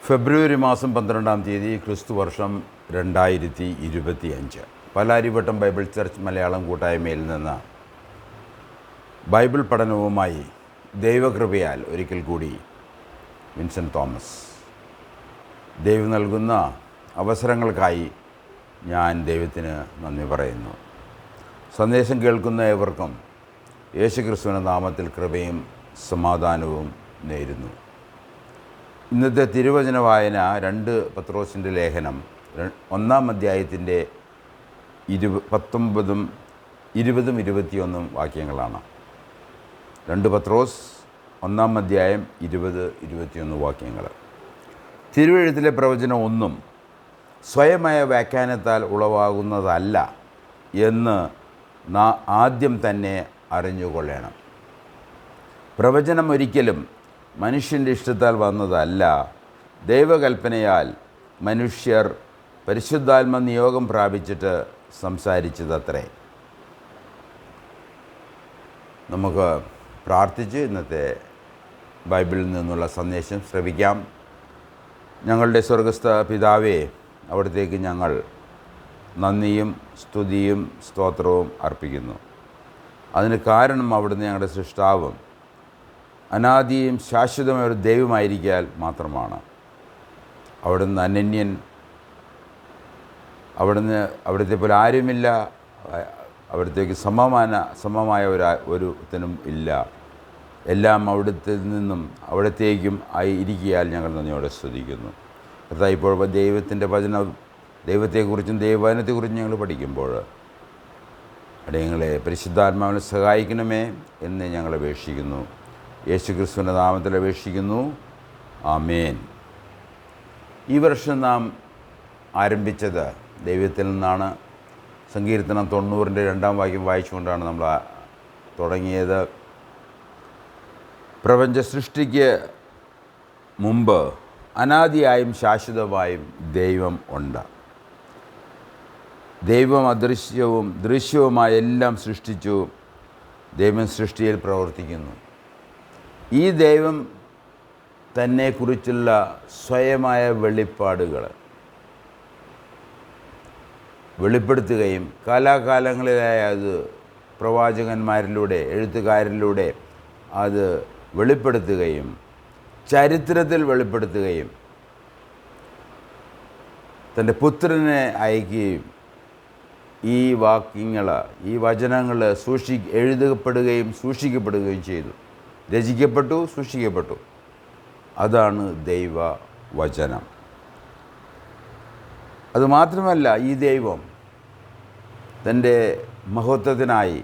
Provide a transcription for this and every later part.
ഫെബ്രുവരി മാസം 12-ാം തീയതി ക്രിസ്തു വർഷം 2025 പാലാരിവട്ടം ബൈബിൾ ചർച്ച് മലയാളം കൂട്ടായ്മയിൽ നിന്ന് ബൈബിൾ പഠനവുമായി ദൈവകൃപയാൽ ഒരിക്കൽ കൂടി വിൻസെൻ്റ് തോമസ്. ദൈവം നൽകുന്ന അവസരങ്ങൾക്കായി ഞാൻ ദൈവത്തിന് നന്ദി പറയുന്നു. സന്ദേശം കേൾക്കുന്ന ഏവർക്കും യേശുക്രിസ്തുവിൻ്റെ നാമത്തിൽ കൃപയും സമാധാനവും നേരുന്നു. ഇന്നത്തെ തിരുവചന വായന 2 പത്രോസിൻ്റെ ലേഖനം 1-ാം അധ്യായത്തിൻ്റെ 19, 20, 21 വാക്യങ്ങളാണ്. 2 പത്രോസ് 1-ാം അധ്യായം 20, 21 വാക്യങ്ങൾ. തിരുവെഴുത്തിലെ പ്രവചനം ഒന്നും സ്വയമായ വ്യാഖ്യാനത്താൽ ഉളവാകുന്നതല്ല എന്ന് ആദ്യം തന്നെ അറിഞ്ഞുകൊള്ളണം. പ്രവചനം ഒരിക്കലും മനുഷ്യൻ്റെ ഇഷ്ടത്താൽ വന്നതല്ല, ദൈവകൽപ്പനയാൽ മനുഷ്യർ പരിശുദ്ധാത്മ നിയോഗം പ്രാപിച്ചിട്ട് സംസാരിച്ചതത്രേ. നമുക്ക് പ്രാർത്ഥിച്ച് ഇന്നത്തെ ബൈബിളിൽ നിന്നുള്ള സന്ദേശം ശ്രവിക്കാം. ഞങ്ങളുടെ സ്വർഗസ്ഥ പിതാവേ, അവിടത്തേക്ക് ഞങ്ങൾ നന്ദിയും സ്തുതിയും സ്തോത്രവും അർപ്പിക്കുന്നു. അതിന് കാരണം അവിടുന്ന് ഞങ്ങളുടെ സൃഷ്ടാവും അനാദിയും ശാശ്വതമായ ഒരു ദൈവമായിരിക്കാൻ മാത്രമാണ്. അവിടുന്ന് അനന്യൻ, അവിടുത്തെ പോലെ ആരുമില്ല, അവിടത്തേക്ക് സമമായ ഒരുത്തനും ഇല്ല. എല്ലാം അവിടത്തേക്കും ആയി ഇരിക്കിയാൽ ഞങ്ങൾ നന്ദിയോടെ സ്തുതിക്കുന്നു. അതായത് ഇപ്പോൾ ദൈവത്തെക്കുറിച്ചും ദൈവവചനത്തെക്കുറിച്ചും ഞങ്ങൾ പഠിക്കുമ്പോൾ ഞങ്ങളെ പരിശുദ്ധാത്മാവിനെ സഹായിക്കണമേ എന്ന് ഞങ്ങൾ അപേക്ഷിക്കുന്നു. യേശുക്രിസ്തുവിൻ്റെ നാമത്തിൽ അപേക്ഷിക്കുന്നു, ആമേൻ. ഈ വർഷം നാം ആരംഭിച്ചത് ദൈവത്തിൽ നിന്നാണ്. സങ്കീർത്തനം 90-ൻ്റെ 2-ാം വാക്യം വായിച്ചുകൊണ്ടാണ് നമ്മൾ തുടങ്ങിയത്. പ്രപഞ്ച സൃഷ്ടിക്ക് മുമ്പ് അനാദിയായും ശാശ്വതമായും ദൈവം ഉണ്ട്. ദൈവം അദൃശ്യവും ദൃശ്യവുമായ എല്ലാം സൃഷ്ടിച്ചു. ദൈവം സൃഷ്ടിയിൽ പ്രവർത്തിക്കുന്നു. ഈ ദൈവം തന്നെക്കുറിച്ചുള്ള സ്വയമായ വെളിപ്പാടുകൾ വെളിപ്പെടുത്തുകയും കാലാകാലങ്ങളിലായ അത് പ്രവാചകന്മാരിലൂടെ എഴുത്തുകാരിലൂടെ അത് വെളിപ്പെടുത്തുകയും ചരിത്രത്തിൽ വെളിപ്പെടുത്തുകയും തൻ്റെ പുത്രനെ അയക്കുകയും ഈ വചനങ്ങൾ എഴുതപ്പെടുകയും സൂക്ഷിക്കപ്പെടുകയും ചെയ്തു. രചിക്കപ്പെട്ടു, സൂക്ഷിക്കപ്പെട്ടു. അതാണ് ദൈവവചനം. അതുമാത്രമല്ല, ഈ ദൈവം തൻ്റെ മഹത്വത്തിനായി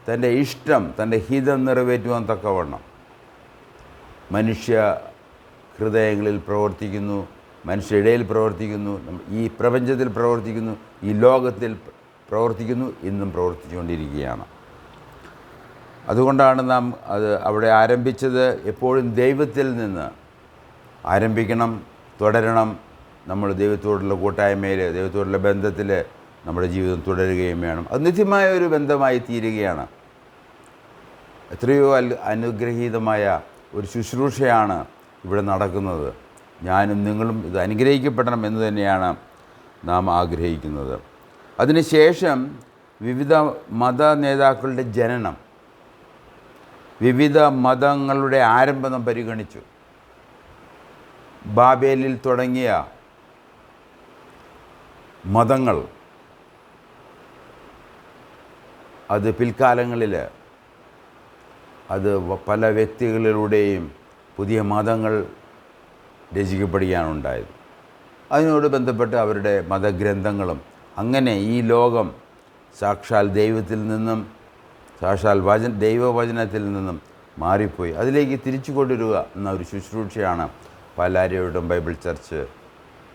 തൻ്റെ ഇഷ്ടം, തൻ്റെ ഹിതം നിറവേറ്റുവാൻ തക്കവണ്ണം മനുഷ്യ ഹൃദയങ്ങളിൽ പ്രവർത്തിക്കുന്നു, മനുഷ്യരിടയിൽ പ്രവർത്തിക്കുന്നു, ഈ പ്രപഞ്ചത്തിൽ പ്രവർത്തിക്കുന്നു, ഈ ലോകത്തിൽ പ്രവർത്തിക്കുന്നു, ഇന്നും പ്രവർത്തിച്ചുകൊണ്ടിരിക്കുകയാണ്. അതുകൊണ്ടാണ് നാം അവിടെ ആരംഭിച്ചത്. എപ്പോഴും ദൈവത്തിൽ നിന്ന് ആരംഭിക്കണം, തുടരണം. നമ്മൾ ദൈവത്തോടുള്ള കൂട്ടായ്മയിൽ, ദൈവത്തോടുള്ള ബന്ധത്തിൽ നമ്മുടെ ജീവിതം തുടരുകയും വേണം. അത് നിത്യമായ ഒരു ബന്ധമായി തീരുകയാണ്. എത്രയോ അനുഗ്രഹീതമായ ഒരു ശുശ്രൂഷയാണ് ഇവിടെ നടക്കുന്നത്. ഞാനും നിങ്ങളും ഇത് അനുഗ്രഹിക്കപ്പെടണം എന്ന് തന്നെയാണ് നാം ആഗ്രഹിക്കുന്നത്. അതിനുശേഷം വിവിധ മത നേതാക്കളുടെ ജനനം, വിവിധ മതങ്ങളുടെ ആരംഭം നാം പരിഗണിച്ചു. ബാബേലിൽ തുടങ്ങിയ മതങ്ങൾ അത് പിൽക്കാലങ്ങളിൽ അത് പല വ്യക്തികളിലൂടെയും പുതിയ മതങ്ങൾ രചിക്കപ്പെടുകയാണുണ്ടായത്. അതിനോട് ബന്ധപ്പെട്ട് അവരുടെ മതഗ്രന്ഥങ്ങളും അങ്ങനെ ഈ ലോകം സാക്ഷാൽ ദൈവത്തിൽ നിന്നും ദൈവവചനത്തിൽ നിന്നും മാറിപ്പോയി അതിലേക്ക് തിരിച്ചു കൊണ്ടുവരിക എന്ന ഒരു ശുശ്രൂഷയാണ് പാലാരിവട്ടം ബൈബിൾ ചർച്ച്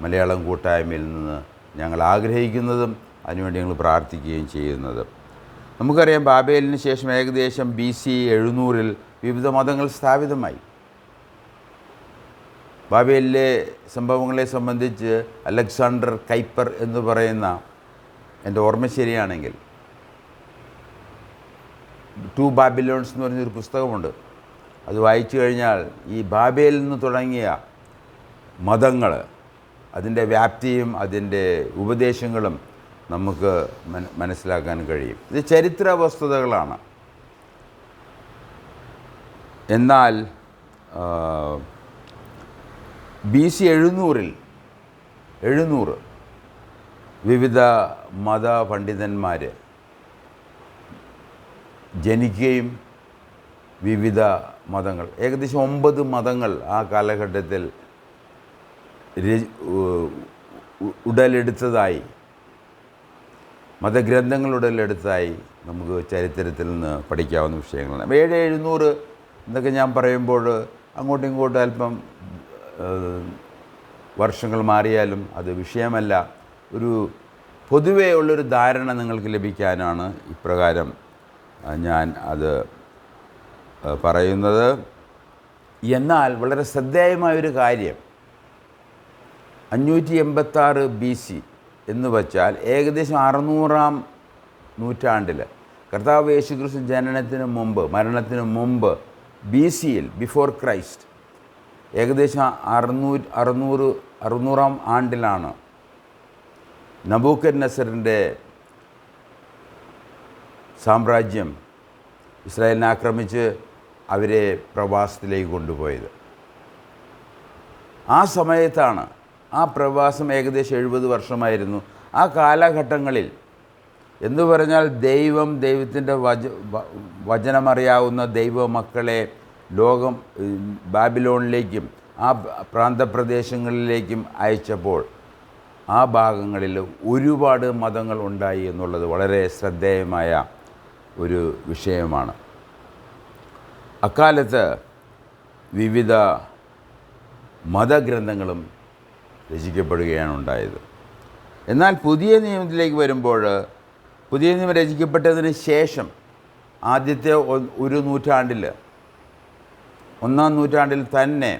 മലയാളം കൂട്ടായ്മയിൽ നിന്ന് ഞങ്ങൾ ആഗ്രഹിക്കുന്നതും അതിനുവേണ്ടി ഞങ്ങൾ പ്രാർത്ഥിക്കുകയും ചെയ്യുന്നത്. നമുക്കറിയാം, ബാബേലിന് ശേഷം ഏകദേശം BC 700-ൽ വിവിധ മതങ്ങൾ സ്ഥാപിതമായി. ബാബേലിലെ സംഭവങ്ങളെ സംബന്ധിച്ച് അലക്സാണ്ടർ കൈപ്പർ എന്ന് പറയുന്ന, എൻ്റെ ഓർമ്മ ശരിയാണെങ്കിൽ, 2 ബാബിലോൺസ് എന്ന് പറഞ്ഞൊരു പുസ്തകമുണ്ട്. അത് വായിച്ചു കഴിഞ്ഞാൽ ഈ ബാബേലിൽ നിന്ന് തുടങ്ങിയ മതങ്ങൾ, അതിൻ്റെ വ്യാപ്തിയും അതിൻ്റെ ഉപദേശങ്ങളും നമുക്ക് മനസ്സിലാക്കാൻ കഴിയും. ഇത് ചരിത്ര വസ്തുതകളാണ്. എന്നാൽ BC 700 വിവിധ മത പണ്ഡിതന്മാർ ജനിക്കുകയും വിവിധ മതങ്ങൾ, ഏകദേശം 9 മതങ്ങൾ ആ കാലഘട്ടത്തിൽ ഉടലെടുത്തതായി, മതഗ്രന്ഥങ്ങൾ ഉടലെടുത്തതായി നമുക്ക് ചരിത്രത്തിൽ നിന്ന് പഠിക്കാവുന്ന വിഷയങ്ങളാണ്. 700 എന്നൊക്കെ ഞാൻ പറയുമ്പോൾ അങ്ങോട്ടും ഇങ്ങോട്ടും അല്പം വർഷങ്ങൾ മാറിയാലും അത് വിഷയമല്ല. ഒരു പൊതുവേ ഉള്ളൊരു ധാരണ നിങ്ങൾക്ക് ലഭിക്കാനാണ് ഇപ്രകാരം ഞാൻ അത് പറയുന്നത്. എന്നാൽ വളരെ ശ്രദ്ധേയമായൊരു കാര്യം, 586 BC എന്ന് വച്ചാൽ ഏകദേശം 600-ാം നൂറ്റാണ്ടിൽ കർത്താവ് യേശുക്രിസ്തു ജനനത്തിന് മുമ്പ്, മരണത്തിന് മുമ്പ്, BCയിൽ, ബിഫോർ ക്രൈസ്റ്റ്, ഏകദേശം 600-ാം ആണ്ടിലാണ് നബൂക്കദ്നസറിൻ്റെ സാമ്രാജ്യം ഇസ്രായേലിനെ ആക്രമിച്ച് അവരെ പ്രവാസത്തിലേക്ക് കൊണ്ടുപോയത്. ആ സമയത്താണ്, ആ പ്രവാസം ഏകദേശം 70 വർഷമായിരുന്നു. ആ കാലഘട്ടങ്ങളിൽ എന്ന് പറഞ്ഞാൽ ദൈവത്തിൻ്റെ വചനമറിയാവുന്ന ദൈവമക്കളെ ലോകം ബാബിലോണിലേക്കും ആ പ്രാന്തപ്രദേശങ്ങളിലേക്കും അയച്ചപ്പോൾ ആ ഭാഗങ്ങളിൽ ഒരുപാട് മതങ്ങൾ ഉണ്ടായി എന്നുള്ളത് വളരെ ശ്രദ്ധേയമായ ഒരു വിഷയമാണ്. അക്കാലത്ത് വിവിധ മതഗ്രന്ഥങ്ങളും രചിക്കപ്പെടുകയാണ് ഉണ്ടായത്. എന്നാൽ പുതിയ നിയമത്തിലേക്ക് വരുമ്പോൾ, പുതിയ നിയമം രചിക്കപ്പെട്ടതിന് ശേഷം ആദ്യത്തെ ഒരു നൂറ്റാണ്ടിൽ, 1-ാം നൂറ്റാണ്ടിൽ തന്നെ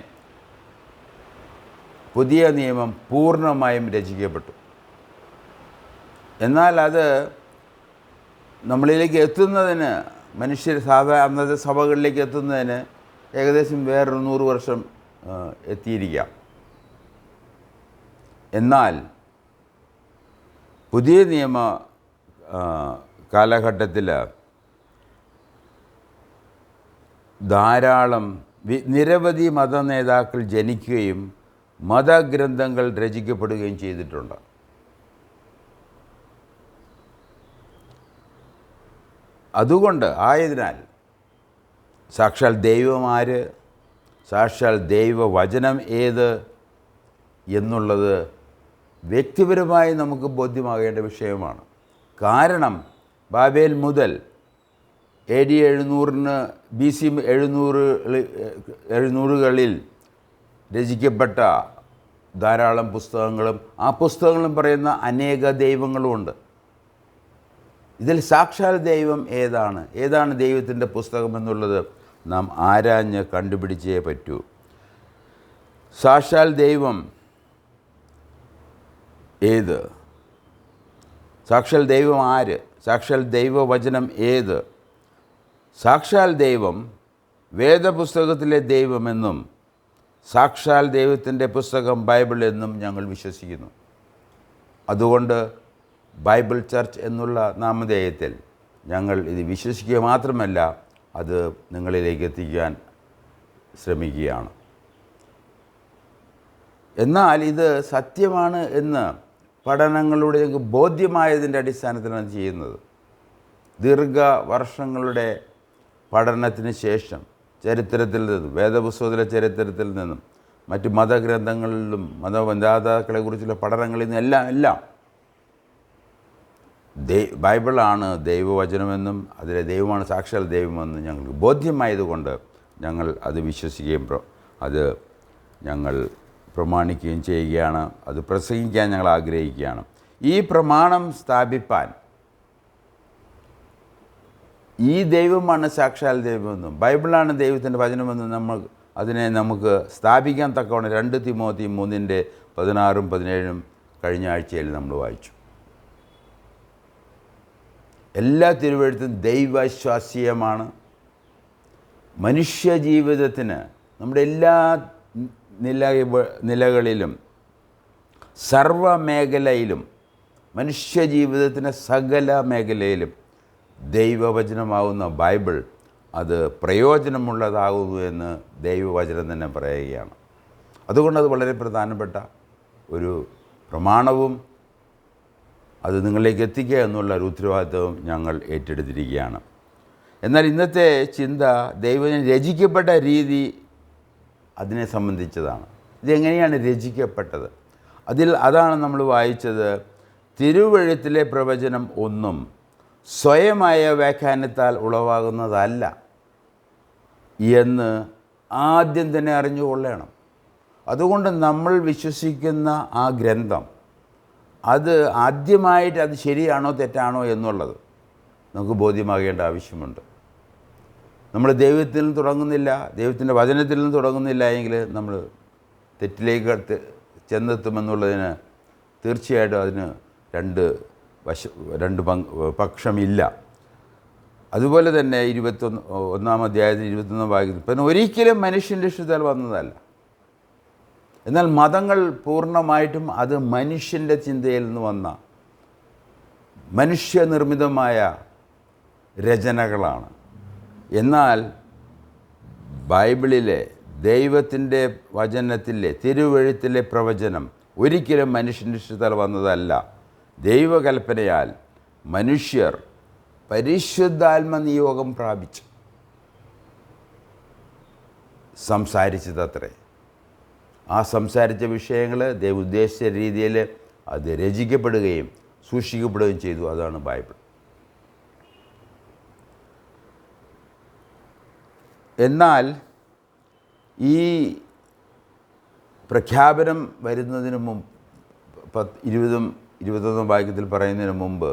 പുതിയ നിയമം പൂർണ്ണമായും രചിക്കപ്പെട്ടു. എന്നാൽ അത് നമ്മളിലേക്ക് എത്തുന്നതിന്, അന്നത്തെ സഭകളിലേക്ക് എത്തുന്നതിന് ഏകദേശം വേറൊരു 100 വർഷം എത്തിയിരിക്കാം. എന്നാൽ പുതിയ നിയമ കാലഘട്ടത്തിൽ ധാരാളം നിരവധി മതനേതാക്കൾ ജനിക്കുകയും മതഗ്രന്ഥങ്ങൾ രചിക്കപ്പെടുകയും ചെയ്തിട്ടുണ്ട്. അതുകൊണ്ട് ആയതിനാൽ സാക്ഷാൽ ദൈവം ആര്, സാക്ഷാൽ ദൈവവചനം ഏത് എന്നുള്ളത് വ്യക്തിപരമായി നമുക്ക് ബോധ്യമാകേണ്ട വിഷയമാണ്. കാരണം ബാബേൽ മുതൽ AD 700-ന് BC 700-കളിൽ രചിക്കപ്പെട്ട ധാരാളം പുസ്തകങ്ങളും ആ പുസ്തകങ്ങളും പറയുന്ന അനേക ദൈവങ്ങളുമുണ്ട്. ഇതിൽ സാക്ഷാൽ ദൈവം ഏതാണ് ദൈവത്തിൻ്റെ പുസ്തകം എന്നുള്ളത് നാം ആരാഞ്ഞ് കണ്ടുപിടിച്ചേ പറ്റൂ. സാക്ഷാൽ ദൈവം ഏത്, സാക്ഷാൽ ദൈവം ആര്, സാക്ഷാൽ ദൈവവചനം ഏത്? സാക്ഷാൽ ദൈവം വേദപുസ്തകത്തിലെ ദൈവമെന്നും സാക്ഷാൽ ദൈവത്തിൻ്റെ പുസ്തകം ബൈബിൾ എന്നും ഞങ്ങൾ വിശ്വസിക്കുന്നു. അതുകൊണ്ട് ബൈബിൾ ചർച്ച് എന്നുള്ള നാമധേയത്തിൽ ഞങ്ങൾ ഇത് വിശ്വസിക്കുക മാത്രമല്ല, അത് നിങ്ങളിലേക്ക് എത്തിക്കാൻ ശ്രമിക്കുകയാണ്. എന്നാൽ ഇത് സത്യമാണ് എന്ന് പഠനങ്ങളിലൂടെ ഞങ്ങൾക്ക് ബോധ്യമായതിൻ്റെ അടിസ്ഥാനത്തിലാണ് ചെയ്യുന്നത്. ദീർഘവർഷങ്ങളുടെ പഠനത്തിന് ശേഷം ചരിത്രത്തിൽ നിന്നും, വേദപുസ്തകത്തിലെ ചരിത്രത്തിൽ നിന്നും, മറ്റ് മതഗ്രന്ഥങ്ങളിലും മതപന്ഥാതാക്കളെക്കുറിച്ചുള്ള പഠനങ്ങളിൽ നിന്നും എല്ലാം ബൈബിളാണ് ദൈവവചനമെന്നും അതിലെ ദൈവമാണ് സാക്ഷാൽ ദൈവമെന്നും ഞങ്ങൾക്ക് ബോധ്യമായതുകൊണ്ട് ഞങ്ങൾ അത് വിശ്വസിക്കുകയും അത് ഞങ്ങൾ പ്രമാണിക്കുകയും ചെയ്യുകയാണ്. അത് പ്രസംഗിക്കാൻ ഞങ്ങൾ ആഗ്രഹിക്കുകയാണ്. ഈ പ്രമാണം സ്ഥാപിപ്പാൻ ഈ ദൈവമാണ് സാക്ഷാൽ ദൈവമെന്നും ബൈബിളാണ് ദൈവത്തിൻ്റെ വചനമെന്നും നമുക്ക് സ്ഥാപിക്കാൻ തക്കവണ്ണം 2 തിമോത്തി 3:16-17 കഴിഞ്ഞ ആഴ്ചയിൽ നമ്മൾ വായിച്ചു. എല്ലാ തിരുവെഴുത്തും ദൈവശ്വാസീയമാണ്. മനുഷ്യജീവിതത്തിന്, നമ്മുടെ എല്ലാ നിലകളിലും സർവമേഖലയിലും മനുഷ്യജീവിതത്തിൻ്റെ സകല മേഖലയിലും ദൈവവചനമാകുന്ന ബൈബിൾ അത് പ്രയോജനമുള്ളതാകുന്നു എന്ന് ദൈവവചനം തന്നെ പറയുകയാണ്. അതുകൊണ്ട് അത് വളരെ പ്രധാനപ്പെട്ട ഒരു പ്രമാണവും അത് നിങ്ങളിലേക്ക് എത്തിക്കുക എന്നുള്ള ഒരു ഉത്തരവാദിത്വവും ഞങ്ങൾ ഏറ്റെടുത്തിരിക്കുകയാണ്. എന്നാൽ ഇന്നത്തെ ചിന്ത ദൈവം രചിക്കപ്പെട്ട രീതി അതിനെ സംബന്ധിച്ചതാണ്. ഇതെങ്ങനെയാണ് രചിക്കപ്പെട്ടത്? അതാണ് നമ്മൾ വായിച്ചത്. തിരുവെഴുത്തിലെ പ്രവചനം ഒന്നും സ്വയമായ വ്യാഖ്യാനത്താൽ ഉളവാകുന്നതല്ല എന്ന് ആദ്യം തന്നെ അറിഞ്ഞുകൊള്ളണം. അതുകൊണ്ട് നമ്മൾ വിശ്വസിക്കുന്ന ആ ഗ്രന്ഥം അത് ആദ്യമായിട്ട് അത് ശരിയാണോ തെറ്റാണോ എന്നുള്ളത് നമുക്ക് ബോധ്യമാകേണ്ട ആവശ്യമുണ്ട്. നമ്മൾ ദൈവത്തിൽ നിന്ന് തുടങ്ങുന്നില്ല, ദൈവത്തിൻ്റെ വചനത്തിൽ നിന്ന് തുടങ്ങുന്നില്ല എങ്കിൽ നമ്മൾ തെറ്റിലേക്ക് ചെന്നെത്തുമെന്നുള്ളതിന് തീർച്ചയായിട്ടും അതിന് രണ്ട് പക്ഷമില്ല. അതുപോലെ തന്നെ 21-ാം അധ്യായത്തിൽ 21-ാം വാക്യത്തിൽ പിന്നെ ഒരിക്കലും മനുഷ്യൻ്റെ ഇഷ്ടത്താൽ വന്നതല്ല. എന്നാൽ മതങ്ങൾ പൂർണ്ണമായിട്ടും അത് മനുഷ്യൻ്റെ ചിന്തയിൽ നിന്ന് വന്ന മനുഷ്യനിർമ്മിതമായ രചനകളാണ്. എന്നാൽ ബൈബിളിലെ ദൈവത്തിൻ്റെ വചനത്തിലെ തിരുവെഴുത്തിലെ പ്രവചനം ഒരിക്കലും മനുഷ്യൻ്റെ ഇഷ്ടത്താൽ വന്നതല്ല. ദൈവകൽപ്പനയാൽ മനുഷ്യർ പരിശുദ്ധാത്മ നിയോഗം പ്രാപിച്ച് സംസാരിച്ചതത്രേ. ആ സംസാരിച്ച വിഷയങ്ങൾ ദൈവം ഉദ്ദേശിച്ച രീതിയിൽ അത് രചിക്കപ്പെടുകയും സൂക്ഷിക്കപ്പെടുകയും ചെയ്തു. അതാണ് ബൈബിൾ. എന്നാൽ ഈ പ്രഖ്യാപനം വരുന്നതിന് മുമ്പ് 20-21 വാക്യത്തിൽ പറയുന്നതിന് മുമ്പ്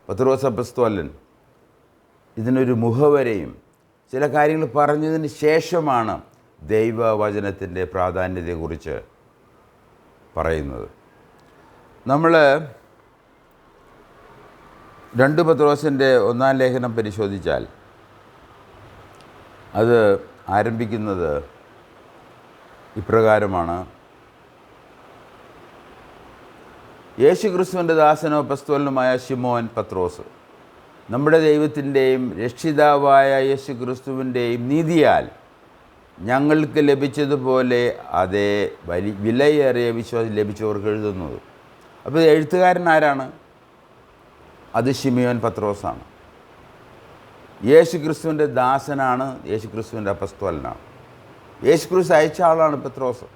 പത്രോസ് അപ്പോസ്തലൻ ഇതിനൊരു മുഖവരെയും ചില കാര്യങ്ങൾ പറഞ്ഞതിന് ശേഷമാണ് ദൈവവചനത്തിൻ്റെ പ്രാധാന്യത്തെക്കുറിച്ച് പറയുന്നത്. നമ്മൾ 2 പത്രോസിൻ്റെ 1-ാം ലേഖനം പരിശോധിച്ചാൽ അത് ആരംഭിക്കുന്നത് ഇപ്രകാരമാണ്: യേശുക്രിസ്തുവിൻ്റെ ദാസനോ അപ്പോസ്തലനുമായ ശിമോൻ പത്രോസ്, നമ്മുടെ ദൈവത്തിൻ്റെയും രക്ഷിതാവായ യേശുക്രിസ്തുവിൻ്റെയും നീതിയാൽ ഞങ്ങൾക്ക് ലഭിച്ചതുപോലെ അതേ വിലയേറിയ വിശ്വാസം ലഭിച്ചവർക്ക് എഴുതുന്നത്. അപ്പോൾ എഴുത്തുകാരൻ ആരാണ്? അത് ശിമോൻ പത്രോസാണ്. യേശുക്രിസ്തുവിൻ്റെ ദാസനാണ്, യേശുക്രിസ്തുവിൻ്റെ അപ്പോസ്തലനാണ്. യേശുക്രിസ്തു അയച്ച ആളാണ് പത്രോസ്.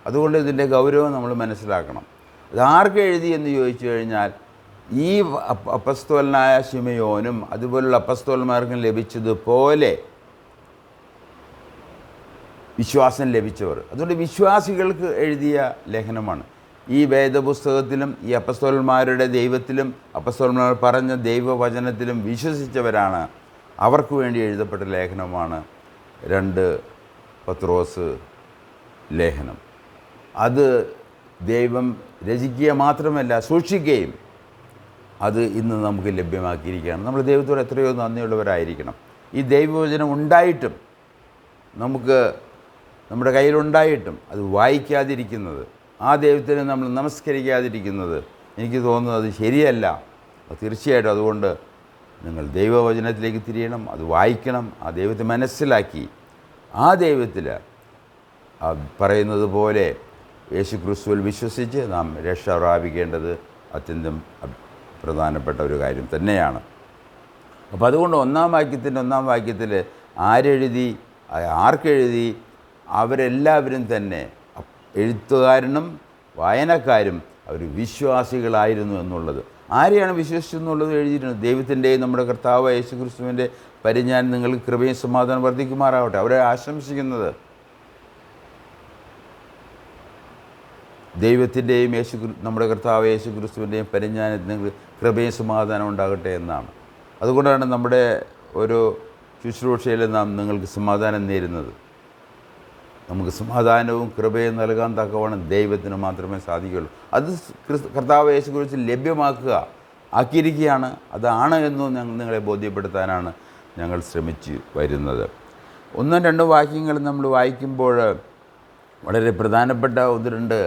അതുകൊണ്ട് ഇതിൻ്റെ ഗൗരവം നമ്മൾ മനസ്സിലാക്കണം. അത് ആർക്ക് എഴുതി എന്ന് ചോദിച്ചു കഴിഞ്ഞാൽ ഈ അപ്പോസ്തലനായ ശിമയോനും അതുപോലുള്ള അപ്പോസ്തലന്മാർക്കും ലഭിച്ചതുപോലെ വിശ്വാസം ലഭിച്ചവർ, അതുകൊണ്ട് വിശ്വാസികൾക്ക് എഴുതിയ ലേഖനമാണ്. ഈ വേദപുസ്തകത്തിലും ഈ അപ്പോസ്തലന്മാരുടെ ദൈവത്തിലും അപ്പോസ്തലന്മാർ പറഞ്ഞ ദൈവവചനത്തിലും വിശ്വസിച്ചവരാണ്. അവർക്ക് വേണ്ടി എഴുതപ്പെട്ട ലേഖനമാണ് 2 പത്രോസ് ലേഖനം. അത് ദൈവം രചിക്കുക മാത്രമല്ല സൂക്ഷിക്കുകയും അത് ഇന്ന് നമുക്ക് ലഭ്യമാക്കിയിരിക്കുകയാണ്. നമ്മൾ ദൈവത്തോട് എത്രയോ നന്ദിയുള്ളവരായിരിക്കണം. ഈ ദൈവവചനം ഉണ്ടായിട്ടും നമുക്ക് നമ്മുടെ കയ്യിലുണ്ടായിട്ടും അത് വായിക്കാതിരിക്കുന്നത്, ആ ദൈവത്തിനെ നമ്മൾ നമസ്കരിക്കാതിരിക്കുന്നത് എനിക്ക് തോന്നുന്നത് അത് ശരിയല്ല. തീർച്ചയായിട്ടും അതുകൊണ്ട് നിങ്ങൾ ദൈവവചനത്തിലേക്ക് തിരിയണം, അത് വായിക്കണം, ആ ദൈവത്തെ മനസ്സിലാക്കി ആ ദൈവത്തിൽ പറയുന്നത് പോലെ യേശുക്രിസ്തുവിൽ വിശ്വസിച്ച് നാം രക്ഷ പ്രാപിക്കേണ്ടത് അത്യന്തം പ്രധാനപ്പെട്ട ഒരു കാര്യം തന്നെയാണ്. അപ്പോൾ അതുകൊണ്ട് 1-ാം വാക്യത്തിൽ ആരെഴുതി, ആർക്കെഴുതി, അവരെല്ലാവരും തന്നെ എഴുത്തുകാരനും വായനക്കാരും അവർ വിശ്വാസികളായിരുന്നു എന്നുള്ളത്. ആരെയാണ് വിശ്വസിച്ചെന്നുള്ളത് എഴുതിയിട്ടുണ്ട്. ദൈവത്തിൻ്റെയും നമ്മുടെ കർത്താവ് യേശുക്രിസ്തുവിൻ്റെ പരിജ്ഞാനം നിങ്ങൾക്ക് കൃപയും സമാധാനം വർദ്ധിക്കുമാറാവട്ടെ. അവരെ ആശംസിക്കുന്നത് ദൈവത്തിൻ്റെയും നമ്മുടെ കർത്താവ് യേശുക്രിസ്തുവിൻ്റെയും പരിജ്ഞാനത്തിന് നിങ്ങൾക്ക് കൃപയും സമാധാനം ഉണ്ടാകട്ടെ എന്നാണ്. അതുകൊണ്ടാണ് നമ്മുടെ ഒരു ശുശ്രൂഷയിൽ നാം നിങ്ങൾക്ക് സമാധാനം നേരുന്നത്. നമുക്ക് സമാധാനവും കൃപയും നൽകാൻ തക്കവണ്ണം ദൈവത്തിന് മാത്രമേ സാധിക്കുകയുള്ളൂ. അത് കർത്താവ് യേശുക്രിസ്തു ലഭ്യമാക്കുക ആക്കിയിരിക്കുകയാണ്. അതാണ് എന്നും നിങ്ങളെ ബോധ്യപ്പെടുത്താനാണ് ഞങ്ങൾ ശ്രമിച്ച് വരുന്നത്. 1-2 വാക്യങ്ങൾ നമ്മൾ വായിക്കുമ്പോൾ വളരെ പ്രധാനപ്പെട്ട ഒന്ന്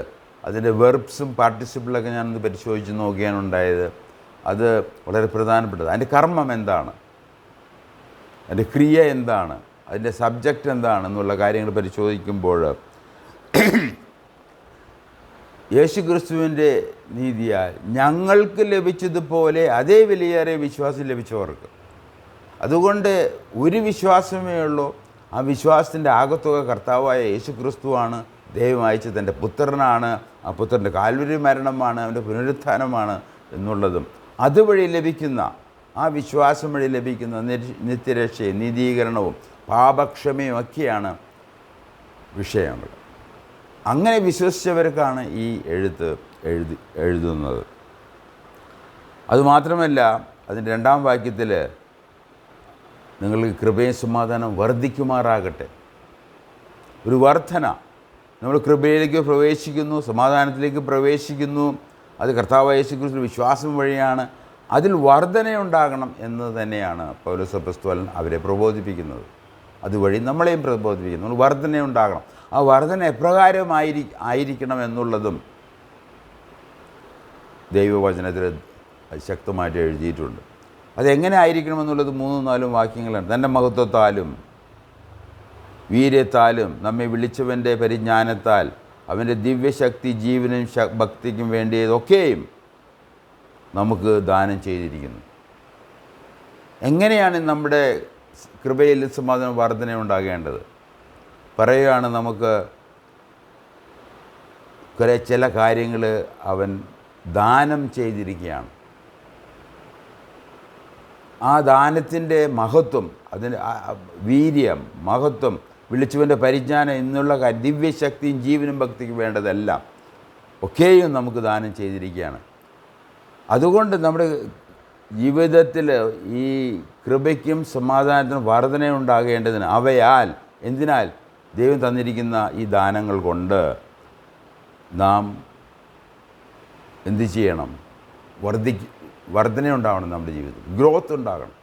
അതിൻ്റെ വെർബ്സും പാർട്ടിസിപ്പിളൊക്കെ ഞാനൊന്ന് പരിശോധിച്ച് നോക്കിയാണ് ഉണ്ടായത്. അത് വളരെ പ്രധാനപ്പെട്ടത്. അതിൻ്റെ കർമ്മം എന്താണ്, അതിൻ്റെ ക്രിയ എന്താണ്, അതിൻ്റെ സബ്ജക്റ്റ് എന്താണെന്നുള്ള കാര്യങ്ങൾ പരിശോധിക്കുമ്പോൾ യേശുക്രിസ്തുവിൻ്റെ നീതിയാൽ ഞങ്ങൾക്ക് ലഭിച്ചതുപോലെ അതേ വിലയേറിയ വിശ്വാസം ലഭിച്ചവർക്ക്. അതുകൊണ്ട് ഒരു വിശ്വാസമേ ഉള്ളൂ. ആ വിശ്വാസത്തിൻ്റെ ആകത്തുക കർത്താവായ യേശുക്രിസ്തുവാണ്. ദൈവം അയച്ച തൻ്റെ പുത്രനാണ്. ആ പുത്രൻ്റെ കാൽവരി മരണമാണ്, അവൻ്റെ പുനരുത്ഥാനമാണ് എന്നുള്ളതും അതുവഴി ലഭിക്കുന്ന, ആ വിശ്വാസം വഴി ലഭിക്കുന്ന നിത്യരക്ഷയും നീതീകരണവും പാപക്ഷമയും ഒക്കെയാണ് വിഷയങ്ങൾ. അങ്ങനെ വിശ്വസിച്ചവർക്കാണ് ഈ എഴുതുന്നത്. അതുമാത്രമല്ല, അതിൻ്റെ 2-ാം വാക്യത്തിൽ നിങ്ങൾക്ക് കൃപയും സമാധാനം വർദ്ധിക്കുമാറാകട്ടെ. ഒരു വർധന. നമ്മൾ കൃപയിലേക്ക് പ്രവേശിക്കുന്നു, സമാധാനത്തിലേക്ക് പ്രവേശിക്കുന്നു. അത് കർത്താവായ യേശുക്രിസ്തു വിശ്വാസം വഴിയാണ്. അതിൽ വർധനയുണ്ടാകണം എന്ന് തന്നെയാണ് പൗലോസ് അപ്പോസ്തലൻ അവരെ പ്രബോധിപ്പിക്കുന്നത്. അതുവഴി നമ്മളെയും പ്രബോധിപ്പിക്കുന്നു. നമ്മൾ വർധനയുണ്ടാകണം. ആ വർധന എപ്രകാരമായിരിക്കണം എന്നുള്ളതും ദൈവവചനത്തിൽ ശക്തമായിട്ട് എഴുതിയിട്ടുണ്ട്. അതെങ്ങനെ ആയിരിക്കണമെന്നുള്ളത് 3-4 വാക്യങ്ങളാണ്. തൻ്റെ മഹത്വത്താലും വീര്യത്താലും നമ്മെ വിളിച്ചവൻ്റെ പരിജ്ഞാനത്താൽ അവൻ്റെ ദിവ്യശക്തി ജീവനും ഭക്തിക്കും വേണ്ടിയതൊക്കെയും നമുക്ക് ദാനം ചെയ്തിരിക്കുന്നു. എങ്ങനെയാണ് നമ്മുടെ കൃപയിൽ സമാധാനം വർധന ഉണ്ടാകേണ്ടത്? പറയുകയാണ്, നമുക്ക് ചില കാര്യങ്ങൾ അവൻ ദാനം ചെയ്തിരിക്കുകയാണ്. ആ ദാനത്തിൻ്റെ മഹത്വം, അതിൻ്റെ വീര്യം, മഹത്വം, വിളിച്ചവൻ്റെ പരിജ്ഞാനം എന്നുള്ള ദിവ്യശക്തിയും ജീവനും ഭക്തിക്കും വേണ്ടതെല്ലാം ഒക്കെയും നമുക്ക് ദാനം ചെയ്തിരിക്കുകയാണ്. അതുകൊണ്ട് നമ്മുടെ ജീവിതത്തിൽ ഈ കൃപയ്ക്കും സമാധാനത്തിനും വർധനയുണ്ടാകേണ്ടതിന് അവയാൽ, എന്തിനാൽ ദൈവം തന്നിരിക്കുന്ന ഈ ദാനങ്ങൾ കൊണ്ട് നാം എന്ത് ചെയ്യണം? വർധനയുണ്ടാവണം. നമ്മുടെ ജീവിതത്തിൽ ഗ്രോത്ത് ഉണ്ടാകണം.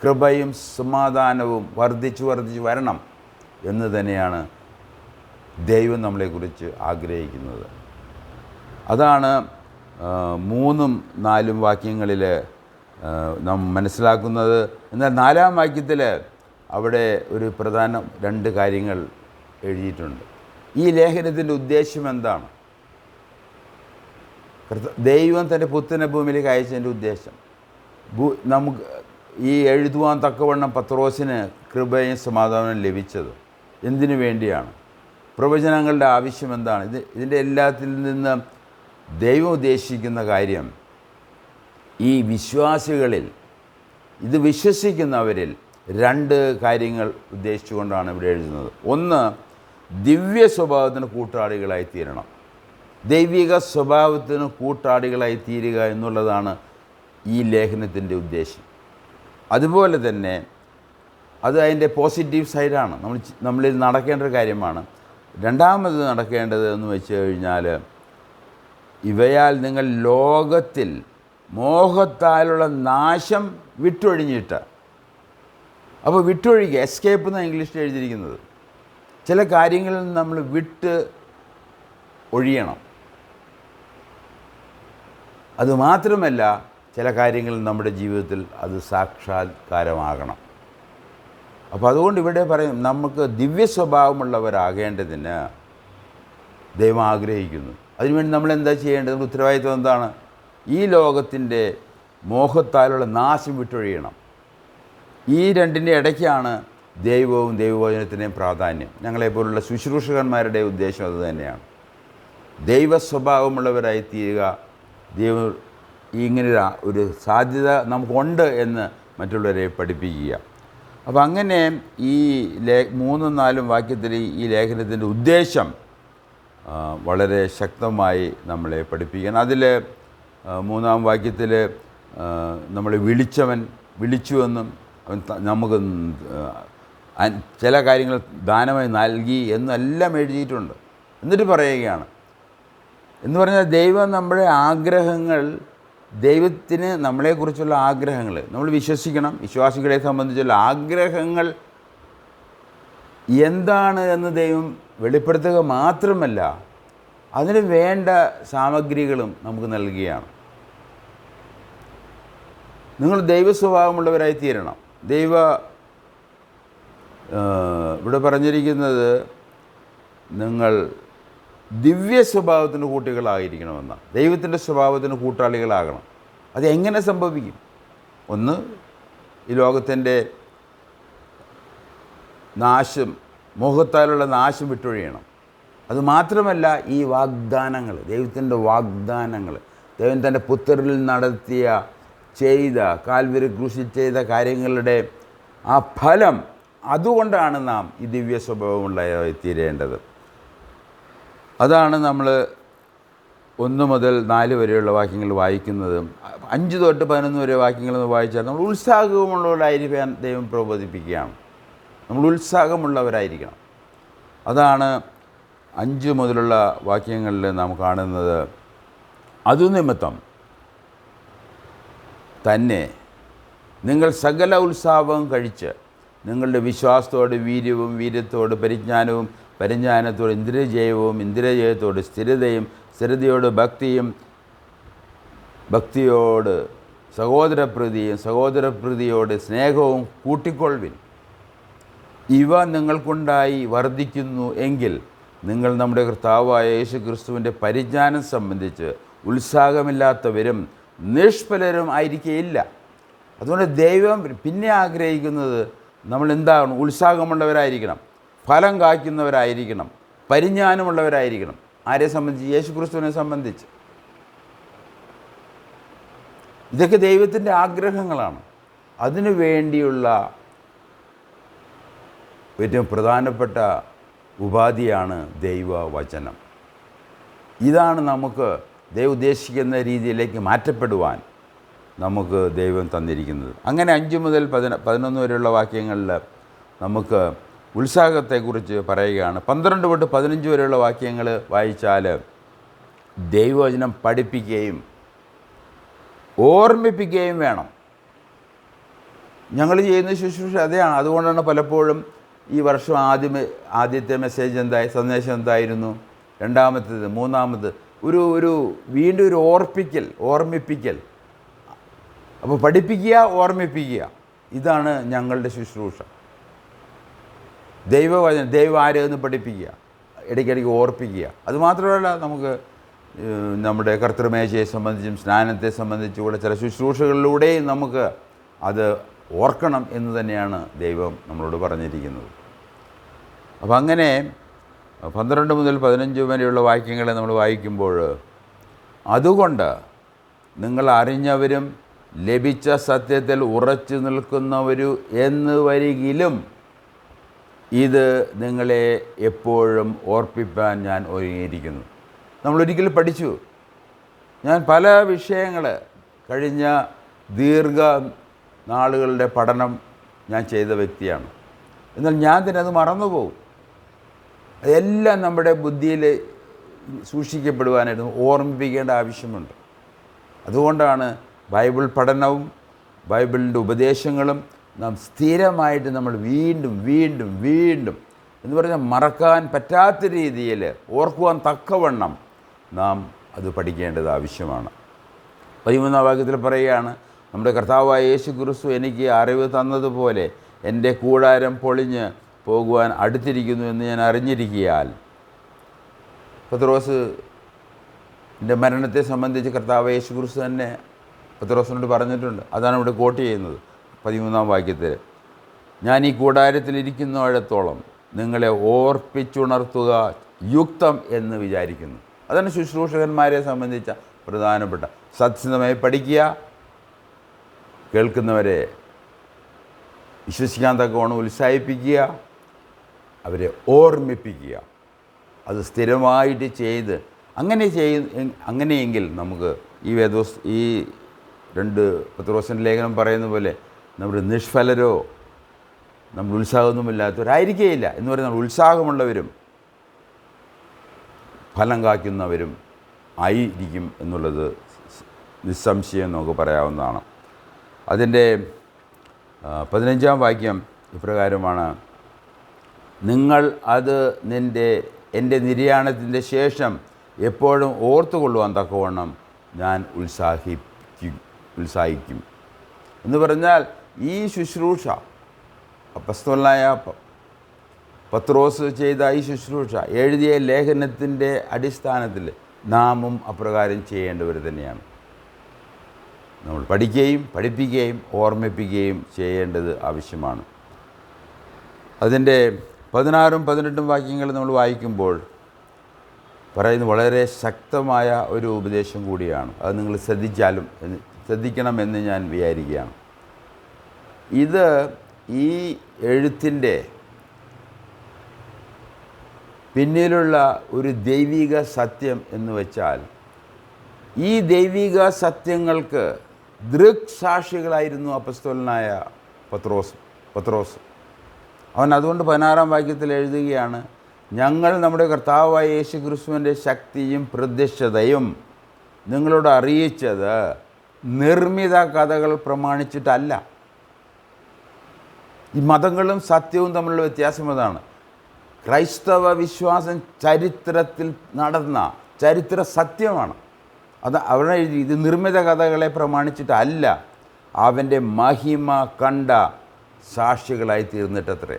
കൃപയും സമാധാനവും വർദ്ധിച്ചു വരണം എന്ന് തന്നെയാണ് ദൈവം നമ്മളെക്കുറിച്ച് ആഗ്രഹിക്കുന്നത്. അതാണ് 3-4 വാക്യങ്ങളിൽ നാം മനസ്സിലാക്കുന്നത്. എന്നാൽ 4-ാം വാക്യത്തിൽ അവിടെ ഒരു പ്രധാന 2 കാര്യങ്ങൾ എഴുതിയിട്ടുണ്ട്. ഈ ലേഖനത്തിൻ്റെ ഉദ്ദേശം എന്താണ്? ദൈവം തൻ്റെ പുത്രനെ ഭൂമിയിലേക്ക് അയച്ചതിൻ്റെ ഉദ്ദേശം, നമുക്ക് ഈ എഴുതുവാൻ തക്കവണ്ണം പത്രോസിന് കൃപയും സമാധാനവും ലഭിച്ചത് എന്തിനു വേണ്ടിയാണ്? പ്രവചനങ്ങളുടെ ആവശ്യം എന്താണ്? ഇതിൻ്റെ എല്ലാത്തിൽ നിന്ന് ദൈവം ഉദ്ദേശിക്കുന്ന കാര്യം, ഈ വിശ്വാസികളിൽ, ഇത് വിശ്വസിക്കുന്നവരിൽ 2 കാര്യങ്ങൾ ഉദ്ദേശിച്ചുകൊണ്ടാണ് ഇവിടെ എഴുതുന്നത്. ഒന്ന്, ദിവ്യ സ്വഭാവത്തിന് കൂട്ടാളികളായി തീരണം. ദൈവിക സ്വഭാവത്തിന് കൂട്ടാളികളായി തീരുക എന്നുള്ളതാണ് ഈ ലേഖനത്തിൻ്റെ ഉദ്ദേശം. അതുപോലെ തന്നെ അത് അതിൻ്റെ പോസിറ്റീവ് സൈഡാണ്, നമ്മളിൽ നടക്കേണ്ട ഒരു കാര്യമാണ്. രണ്ടാമത് നടക്കേണ്ടത് എന്ന് വെച്ച് കഴിഞ്ഞാൽ, ഇവയാൽ നിങ്ങൾ ലോകത്തിൽ മോഹത്താലുള്ള നാശം വിട്ടൊഴിഞ്ഞിട്ട്. അപ്പോൾ വിട്ടൊഴിക്കുക, എസ്കേപ്പ് എന്നാണ് ഇംഗ്ലീഷിൽ എഴുതിയിരിക്കുന്നത്. ചില കാര്യങ്ങളിൽ നമ്മൾ വിട്ട് ഒഴിയണം. അതുമാത്രമല്ല, ചില കാര്യങ്ങൾ നമ്മുടെ ജീവിതത്തിൽ അത് സാക്ഷാത്കാരമാകണം. അപ്പോൾ അതുകൊണ്ട് ഇവിടെ പറയും, നമുക്ക് ദിവ്യ സ്വഭാവമുള്ളവരാകേണ്ടതിന് ദൈവം ആഗ്രഹിക്കുന്നു. അതിനുവേണ്ടി നമ്മളെന്താ ചെയ്യേണ്ടത്? നമ്മുടെ ഉത്തരവാദിത്വം എന്താണ്? ഈ ലോകത്തിൻ്റെ മോഹത്താലുള്ള നാശം വിട്ടൊഴിയണം. ഈ രണ്ടിൻ്റെ ഇടയ്ക്കാണ് ദൈവവും ദൈവവചനത്തിൻ്റെയും പ്രാധാന്യം. ഞങ്ങളെപ്പോലുള്ള ശുശ്രൂഷകന്മാരുടെ ഉദ്ദേശം അത് തന്നെയാണ്. ദൈവ സ്വഭാവമുള്ളവരായി തീരുക. ദൈവം ഇങ്ങനെ ഒരു സാധ്യത നമുക്കുണ്ട് എന്ന് മറ്റുള്ളവരെ പഠിപ്പിക്കുക. അപ്പോൾ അങ്ങനെ ഈ 3-4 വാക്യത്തിൽ ഈ ലേഖനത്തിൻ്റെ ഉദ്ദേശം വളരെ ശക്തമായി നമ്മളെ പഠിപ്പിക്കണം. അതിൽ 3-ാം വാക്യത്തിൽ നമ്മളെ വിളിച്ചവൻ വിളിച്ചുവെന്നും അവൻ നമുക്ക് ചില കാര്യങ്ങൾ ദാനമായി നൽകി എന്നെല്ലാം എഴുതിയിട്ടുണ്ട്. എന്നിട്ട് പറയുകയാണ്, എന്ന് പറഞ്ഞാൽ ദൈവം നമ്മുടെ ആഗ്രഹങ്ങൾ, ദൈവത്തിന് നമ്മളെക്കുറിച്ചുള്ള ആഗ്രഹങ്ങൾ നമ്മൾ വിശ്വസിക്കണം. വിശ്വാസികളെ സംബന്ധിച്ചുള്ള ആഗ്രഹങ്ങൾ എന്താണ് എന്ന് ദൈവം വെളിപ്പെടുത്തുക മാത്രമല്ല, അതിന് വേണ്ട സാമഗ്രികളും നമുക്ക് നൽകുകയാണ്. നിങ്ങൾ ദൈവ സ്വഭാവമുള്ളവരായി തീരണം. ഇവിടെ പറഞ്ഞിരിക്കുന്നത് നിങ്ങൾ ദിവ്യ സ്വഭാവത്തിന് കൂട്ടികളായിരിക്കണമെന്നാണ്. ദൈവത്തിൻ്റെ സ്വഭാവത്തിന് കൂട്ടാളികളാകണം. അത് എങ്ങനെ സംഭവിക്കും? ഒന്ന്, ഈ ലോകത്തിൻ്റെ നാശം, മോഹത്താലുള്ള നാശം വിട്ടൊഴിയണം. അതുമാത്രമല്ല, ഈ വാഗ്ദാനങ്ങൾ, ദൈവത്തിൻ്റെ വാഗ്ദാനങ്ങൾ, ദൈവം തൻ്റെ പുത്രരിൽ ചെയ്ത കാൽവരി ക്രൂശിൽ ചെയ്ത കാര്യങ്ങളുടെ ആ ഫലം, അതുകൊണ്ടാണ് നാം ഈ ദിവ്യ സ്വഭാവമുള്ളവരായി തീരേണ്ടത്. അതാണ് നമ്മൾ 1 മുതൽ 4 വരെയുള്ള വാക്യങ്ങൾ വായിക്കുന്നതും 5 തൊട്ട് 11 വരെ വാക്യങ്ങൾ വായിച്ചാൽ നമ്മൾ ഉത്സാഹമുള്ളവരായിരിക്കാൻ ദൈവം പ്രബോധിപ്പിക്കുകയാണ്. നമ്മൾ ഉത്സാഹമുള്ളവരായിരിക്കണം. അതാണ് 5 മുതലുള്ള വാക്യങ്ങളിൽ നാം കാണുന്നത്. അതുനിമിത്തം തന്നെ നിങ്ങൾ സകല ഉത്സാഹവും കഴിച്ച് നിങ്ങളുടെ വിശ്വാസത്തോട് വീര്യവും, വീര്യത്തോട് പരിജ്ഞാനവും, പരിജ്ഞാനത്തോട് ഇന്ദ്രിയജയവും, ഇന്ദ്രിയജയത്തോട് സ്ഥിരതയും, സ്ഥിരതയോട് ഭക്തിയും, ഭക്തിയോട് സഹോദരപ്രീതിയും, സഹോദരപ്രീതിയോട് സ്നേഹവും കൂട്ടിക്കൊള്ളുവിൻ. ഇവ നിങ്ങൾക്കുണ്ടായി വർദ്ധിക്കുന്നു എങ്കിൽ നിങ്ങൾ നമ്മുടെ കർത്താവായ യേശു ക്രിസ്തുവിൻ്റെ പരിജ്ഞാനം സംബന്ധിച്ച് ഉത്സാഹമില്ലാത്തവരും നിഷ്ഫലരും ആയിരിക്കുകയില്ല. അതുകൊണ്ട് ദൈവം പിന്നെ ആഗ്രഹിക്കുന്നത് നമ്മൾ എന്താണ്? ഉത്സാഹമുള്ളവരായിരിക്കണം, ഫലം കായ്ക്കുന്നവരായിരിക്കണം, പരിജ്ഞാനമുള്ളവരായിരിക്കണം. ആരെ സംബന്ധിച്ച്? യേശു ക്രിസ്തുവിനെ സംബന്ധിച്ച്. ഇതൊക്കെ ദൈവത്തിൻ്റെ ആഗ്രഹങ്ങളാണ്. അതിനു വേണ്ടിയുള്ള ഏറ്റവും പ്രധാനപ്പെട്ട ഉപാധിയാണ് ദൈവവചനം. ഇതാണ് നമുക്ക് ദൈവം ഉദ്ദേശിക്കുന്ന രീതിയിലേക്ക് മാറ്റപ്പെടുവാൻ നമുക്ക് ദൈവം തന്നിരിക്കുന്നത്. അങ്ങനെ 5 മുതൽ 11 വരെയുള്ള വാക്യങ്ങളിൽ നമുക്ക് ഉത്സാഹത്തെക്കുറിച്ച് പറയുകയാണ്. 12 തൊട്ട് 15 വരെയുള്ള വാക്യങ്ങൾ വായിച്ചാൽ ദൈവവചനം പഠിപ്പിക്കുകയും ഓർമ്മിപ്പിക്കുകയും വേണം. ഞങ്ങൾ ചെയ്യുന്ന ശുശ്രൂഷ അതെയാണ്. അതുകൊണ്ടാണ് പലപ്പോഴും ഈ വർഷം ആദ്യത്തെ മെസ്സേജ് സന്ദേശം എന്തായിരുന്നു, രണ്ടാമത്തേത്, മൂന്നാമത് വീണ്ടും ഒരു ഓർമ്മിപ്പിക്കൽ. അപ്പോൾ പഠിപ്പിക്കുക, ഓർമ്മിപ്പിക്കുക, ഇതാണ് ഞങ്ങളുടെ ശുശ്രൂഷ. ദൈവവചനം, ദൈവം ആരെന്ന് പഠിപ്പിക്കുക, ഇടയ്ക്കിടയ്ക്ക് ഓർപ്പിക്കുക. അതുമാത്രമല്ല, നമുക്ക് നമ്മുടെ കർത്തൃമേശയെ സംബന്ധിച്ചും സ്നാനത്തെ സംബന്ധിച്ചും കൂടെ ചില ശുശ്രൂഷകളിലൂടെയും നമുക്ക് അത് ഓർക്കണം എന്ന് തന്നെയാണ് ദൈവം നമ്മളോട് പറഞ്ഞിരിക്കുന്നത്. അപ്പം അങ്ങനെ 12 മുതൽ 15 വരെയുള്ള വാക്യങ്ങളെ നമ്മൾ വായിക്കുമ്പോൾ, അതുകൊണ്ട് നിങ്ങൾ അറിഞ്ഞവരും ലഭിച്ച സത്യത്തിൽ ഉറച്ചു നിൽക്കുന്നവരും എന്ന് വരികിലും ഇത് നിങ്ങളെ എപ്പോഴും ഓർപ്പിപ്പാൻ ഞാൻ ഒരുങ്ങിയിരിക്കുന്നു. നമ്മളൊരിക്കലും പഠിച്ചു. ഞാൻ പല വിഷയങ്ങൾ കഴിഞ്ഞ ദീർഘ നാളുകളുടെ പഠനം ഞാൻ ചെയ്ത വ്യക്തിയാണ്. എന്നാൽ ഞാൻ തന്നെ അത് മറന്നുപോകും. അതെല്ലാം നമ്മുടെ ബുദ്ധിയിൽ സൂക്ഷിക്കപ്പെടുവാനായിട്ട് ഓർമ്മിപ്പിക്കേണ്ട ആവശ്യമുണ്ട്. അതുകൊണ്ടാണ് ബൈബിൾ പഠനവും ബൈബിളിൻ്റെ ഉപദേശങ്ങളും നാം സ്ഥിരമായിട്ട് നമ്മൾ വീണ്ടും വീണ്ടും വീണ്ടും എന്ന് പറഞ്ഞാൽ മറക്കാൻ പറ്റാത്ത രീതിയിൽ ഓർക്കുവാൻ തക്കവണ്ണം നാം അത് പഠിക്കേണ്ടത് ആവശ്യമാണ്. 13-ാം വാക്യത്തിൽ പറയുകയാണ്, നമ്മുടെ കർത്താവായ യേശു ക്രിസ്തു എനിക്ക് അറിവ് തന്നതുപോലെ എൻ്റെ കൂടാരം പൊളിഞ്ഞ് പോകുവാൻ അടുത്തിരിക്കുന്നു എന്ന് ഞാൻ അറിഞ്ഞിരിക്കയാൽ. പത്രോസിൻ്റെ മരണത്തെ സംബന്ധിച്ച് കർത്താവ് യേശു ക്രിസ്തു തന്നെ പത്രോസിനോട് പറഞ്ഞിട്ടുണ്ട്. അതാണ് ഇവിടെ കോട്ട് ചെയ്യുന്നത് 13-ാം വാക്യത്തിൽ. ഞാൻ ഈ കൂടാരത്തിലിരിക്കുന്നിടത്തോളം നിങ്ങളെ ഓർപ്പിച്ചുണർത്തുക യുക്തം എന്ന് വിചാരിക്കുന്നു. അതാണ് ശുശ്രൂഷകന്മാരെ സംബന്ധിച്ച പ്രധാനപ്പെട്ട. സത്യസന്ധമായി പഠിക്കുക, കേൾക്കുന്നവരെ വിശ്വസിക്കാൻ തക്കവണ്ണം ഉത്സാഹിപ്പിക്കുക, അവരെ ഓർമ്മിപ്പിക്കുക. അത് സ്ഥിരമായിട്ട് ചെയ്ത് അങ്ങനെയെങ്കിൽ നമുക്ക് ഈ 2 പത്രോസിൻ്റെ ലേഖനം പറയുന്ന പോലെ നമ്മൾ നിഷ്ഫലരോ നമ്മൾ ഉത്സാഹമൊന്നുമില്ലാത്തവരായിരിക്കുകയില്ല. എന്ന് പറഞ്ഞാൽ ഉത്സാഹമുള്ളവരും ഫലം കായ്ക്കുന്നവരും ആയിരിക്കും എന്നുള്ളത് നിസ്സംശയം നമുക്ക് പറയാവുന്നതാണ്. അതിൻ്റെ 15-ാം വാക്യം ഇപ്രകാരമാണ്: നിങ്ങൾ അത് എൻ്റെ നിര്യാണത്തിൻ്റെ ശേഷം എപ്പോഴും ഓർത്തുകൊള്ളുവാൻ തക്കവണ്ണം ഞാൻ ഉത്സാഹിക്കും എന്ന് പറഞ്ഞാൽ ഈ ശുശ്രൂഷ അപ്പസ്തലനായ പത്രോസ് ചെയ്ത ഈ ശുശ്രൂഷ എഴുതിയ ലേഖനത്തിൻ്റെ അടിസ്ഥാനത്തിൽ നാമും അപ്രകാരം ചെയ്യേണ്ടവർ തന്നെയാണ്. നമ്മൾ പഠിക്കുകയും പഠിപ്പിക്കുകയും ഓർമ്മിപ്പിക്കുകയും ചെയ്യേണ്ടത് ആവശ്യമാണ്. അതിൻ്റെ 16ഉം 18ഉം വാക്യങ്ങൾ നമ്മൾ വായിക്കുമ്പോൾ പറയുന്നത് വളരെ ശക്തമായ ഒരു ഉപദേശം കൂടിയാണ്. അത് നിങ്ങൾ ശ്രദ്ധിക്കണമെന്ന് ഞാൻ വിചാരിക്കുകയാണ്. ഇത് ഈ എഴുത്തിൻ്റെ പിന്നിലുള്ള ഒരു ദൈവിക സത്യം എന്ന് വെച്ചാൽ ഈ ദൈവിക സത്യങ്ങൾക്ക് ദൃക്സാക്ഷികളായിരുന്നു അപ്പസ്തലനായ പത്രോസ്. അവൻ അതുകൊണ്ട് 16ആം വാക്യത്തിൽ എഴുതുകയാണ്, ഞങ്ങൾ നമ്മുടെ കർത്താവായ യേശു ക്രിസ്തുവിൻ്റെ ശക്തിയും പ്രത്യക്ഷതയും നിങ്ങളോട് അറിയിച്ചത് നിർമ്മിത കഥകൾ പ്രമാണിച്ചിട്ടല്ല. ഈ മതങ്ങളും സത്യവും തമ്മിലുള്ള വ്യത്യാസം അതാണ്. ക്രൈസ്തവ വിശ്വാസം ചരിത്രത്തിൽ നടന്ന ചരിത്ര സത്യമാണ്. അത് അവിടെ എഴുതി, ഇത് നിർമ്മിത കഥകളെ പ്രമാണിച്ചിട്ടല്ല, അവൻ്റെ മഹിമ കണ്ട സാക്ഷികളായി തീർന്നിട്ടത്രേ.